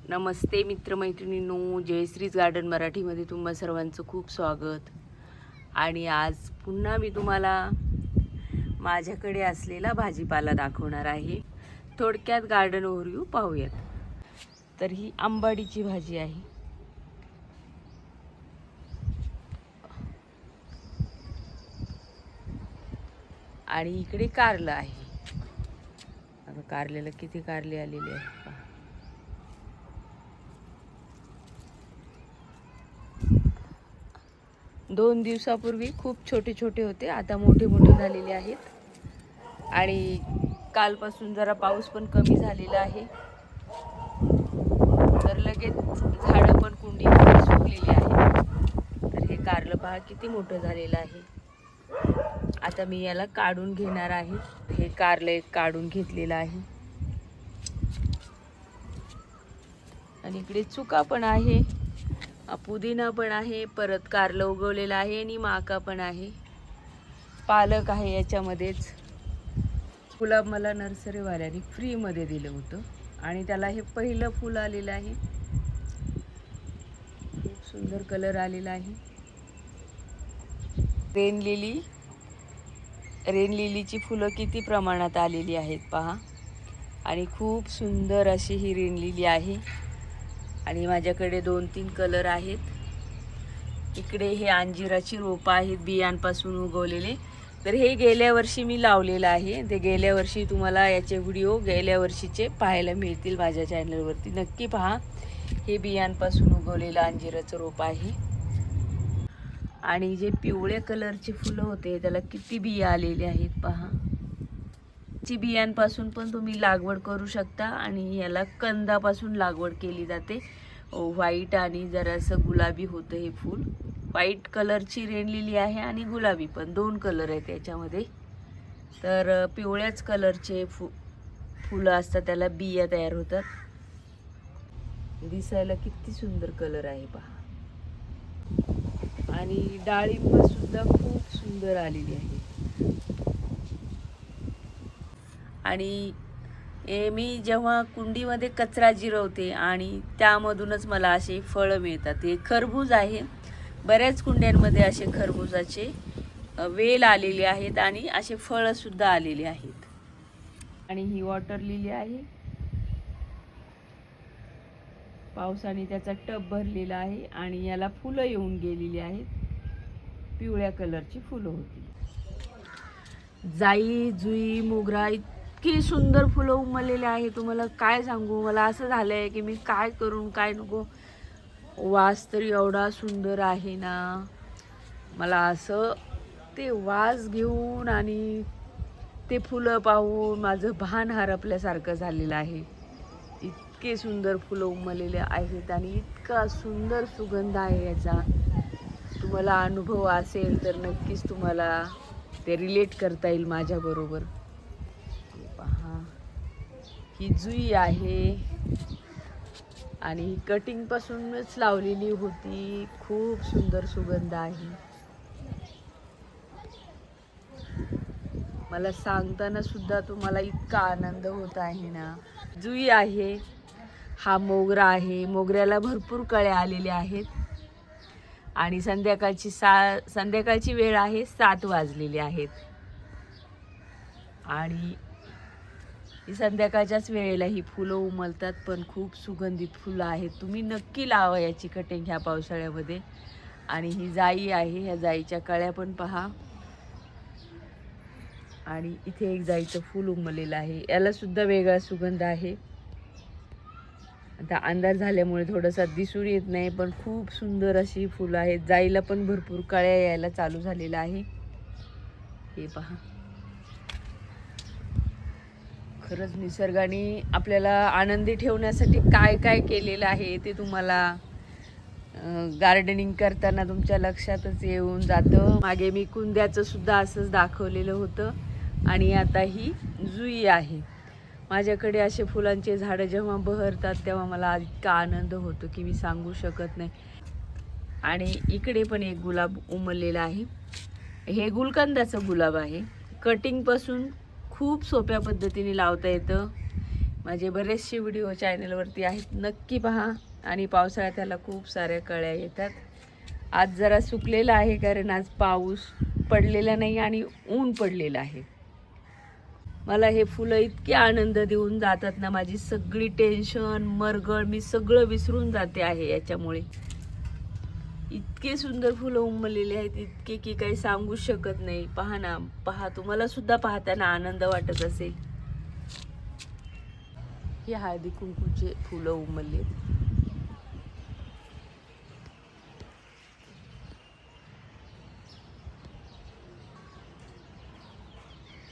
नमस्ते मित्रमैत्रिणींनो, जयश्रीज garden मराठीमध्ये तुम्हा सर्वांचं खूप स्वागत. आणि आज पुन्हा मी तुम्हाला माझ्याकडे असलेला भाजीपाला दाखवणार आहे. थोडक्यात गार्डन ओव्हरव्ह्यू पाहूयात. तर ही आंबाडीची भाजी आहे. आणि इकडे कारलं आहे. आता कारल्याला किती कारले आलेले आहेत पहा. दोन दिवसापूर्वी खूप छोटे छोटे होते, आता मोठे मोठे झालेले आहेत. आणि कालपासून जरा पाऊस पण कमी झालेला आहे, तर लगेच झाडं पण कुंडीमध्ये सुकलेली आहे. तर हे कारलं पहा किती मोठं झालेलं आहे. आता मी याला काढून घेणार आहे. हे कारलं एक काढून घेतलेलं आहे. आणि इकडे चुका पण आहे, पुदिना पण आहे, परत कारलं उगवलेलं आहे आणि माका पण आहे, पालक आहे याच्यामध्येच. गुलाब मला नर्सरीवाल्याने फ्रीमध्ये दिलं होतं आणि त्याला हे पहिलं फुल आलेलं आहे. खूप सुंदर कलर आलेला आहे. रेन लिलीची फुलं किती प्रमाणात आलेली आहेत पहा. आणि खूप सुंदर अशी ही रेन लिली आहे. आणि माझ्याकडे 2-3 कलर आहेत. इकडे हे अंजिराची रोपं आहेत बियांपासून उगवलेले. तर हे गेल्या वर्षी मी लावलेलं आहे. ते गेल्या वर्षी तुम्हाला याचे व्हिडिओ गेल्या वर्षीचे पाहायला मिळतील माझ्या चॅनलवरती, नक्की पहा. हे बियांपासून उगवलेलं अंजिराचं रोप आहे. आणि जे पिवळ्या कलरचे फुलं होते त्याला किती बिया आलेले आहेत पहा. ची बियांपासून पण तुम्ही लागवड करू शकता. आणि याला कंदापासून लागवड केली जाते. व्हाईट आणि जरासं गुलाबी होतं हे फूल. व्हाईट कलरची रेन लिली आहे आणि गुलाबी पण, 2 कलर आहेत याच्यामध्ये. तर पिवळ्याच कलरचे फुलं असतात, त्याला बिया तयार होतात. दिसायला किती सुंदर कलर आहे पहा. आणि डाळिंब सुद्धा खूप सुंदर आलेली आहे. आणि मी जेव्हा कुंडीमध्ये कचरा जिरवते आणि त्यामधूनच मला असे फळं मिळतात. हे खरबूज आहे. बऱ्याच कुंड्यांमध्ये असे खरबूजाचे वेल आलेले आहेत आणि असे फळं सुद्धा आलेले आहेत. आणि ही वॉटर लिली आहे. पावसाने त्याचा टब भरलेला आहे आणि याला फुलं येऊन गेलेली आहेत. पिवळ्या कलरची फुलं होती. जाई, जुई, मोगरा इतकी सुंदर फुलं उमललेले आहे, तुम्हाला काय सांगू. मला असं झालंय की मी काय करून काय नको. वास तरी एवढा सुंदर आहे ना, मला असं ते वास घेऊन आणि ते फुलं पाहून माझं भान हरपल्यासारखं झालेलं आहे. इतके सुंदर फुलं उमललेले आहेत आणि इतका सुंदर सुगंध आहे याचा. तुम्हाला अनुभव असेल तर नक्कीच तुम्हाला ते रिलेट करता येईल माझ्याबरोबर. पहा, ही जुई आहे आणि कटिंगपासूनच लावलेली होती. खूप सुंदर सुगंध आहे. मला सांगताना सुद्धा तुम्हाला इतका आनंद होत आहे ना. जुई आहे. हा मोगरा आहे. मोगऱ्याला भरपूर कळ्या आलेल्या आहेत. आणि संध्याकाळची वेळ आहे, 7 वाजलेले आहेत. आणि संध्याकाळच्याच वेळेला ही फुलं उमलतात, पण खूप सुगंधित फुलं आहेत. तुम्ही नक्की लावा याची कटिंग ह्या पावसाळ्यामध्ये. आणि ही जाई आहे. ह्या जाईच्या कळ्या पण पहा. आणि इथे एक जाईचं फूल उमललेलं आहे, याला सुद्धा वेगळा सुगंध आहे. आता अंधार झाल्यामुळे थोडासा दिसून येत नाही, पण खूप सुंदर अशी फुलं आहेत. जाईला पण भरपूर कळ्या यायला चालू झालेला आहे. हे पहा, खरंच निसर्गाने आपल्याला आनंदी ठेवण्यासाठी काय काय केलेलं आहे ते तुम्हाला गार्डनिंग करताना तुमच्या लक्षातच येऊन जातं. मागे मी कुंद्याचं सुद्धा असंच दाखवलेलं होतं. आणि आता ही जुई आहे. माझ्याकडे असे फुलांचे झाडं जेव्हा बहरतात तेव्हा मला इतका आनंद होतो की मी सांगू शकत नाही. आणि इकडे पण एक गुलाब उमललेला आहे. हे गुलकंदाचं गुलाब आहे. कटिंगपासून खूप सोप्या पद्धतीने लावता येतं. माझे बरेचसे व्हिडिओ चॅनलवरती आहेत, नक्की पहा. आणि पावसाळ्यात त्याला खूप साऱ्या कळ्या येतात. आज जरा सुकलेला आहे कारण आज पाऊस पडलेला नाही आणि ऊन पडलेलं आहे. मला हे फुलं इतके आनंद देऊन जातात ना, माझी सगळी टेन्शन मरगळ मी सगळं विसरून जाते आहे याच्यामुळे. इतके सुंदर फुलं उमललेले आहेत, इतके की काही सांगू शकत नाही. पहा ना, पहा, तुम्हाला सुद्धा पाहताना आनंद वाटत असेल. हे हळदी कुंकूचे फुलं उमलले.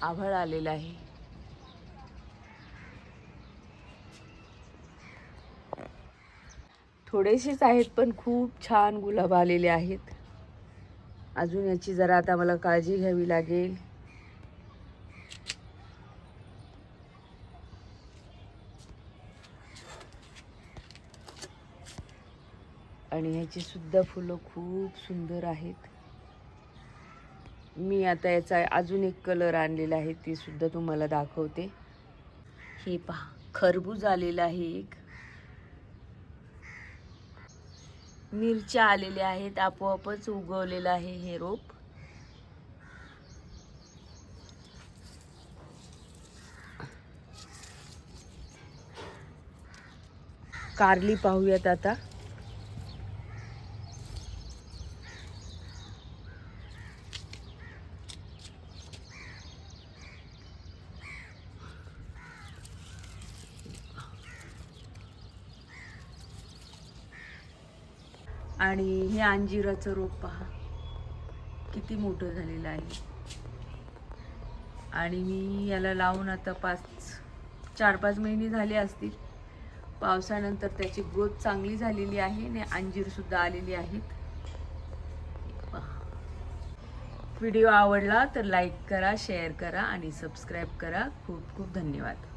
आभाळ आलेलं आहे. थोडेसेच आहेत पण खूप छान गुलाब आलेले आहेत. अजून याची जरा आता मला काळजी घ्यावी लागेल. आणि ह्याची सुद्धा फुलं खूप सुंदर आहेत. मी आता याचा अजून एक कलर आणलेला आहे, ती सुद्धा तुम्हाला दाखवते. हे पहा, खरबूज आलेला आहे एक. मिरच्या आलेल्या आहेत, आपोआपच उगवलेलं आहे हे रोप. कारली पाहूयात आता. आणि हे अंजिराचं रोप पहा, किती मोठं झालेलं आहे. आणि मी याला लावून आता 4-5 महिने झाले असतील. पावसानंतर त्याची ग्रोथ चांगली झालेली आहे आणि अंजीर सुद्धा आलेली आहेत. व्हिडिओ आवडला तर लाईक करा, शेअर करा आणि सबस्क्राईब करा. खूप खूप धन्यवाद.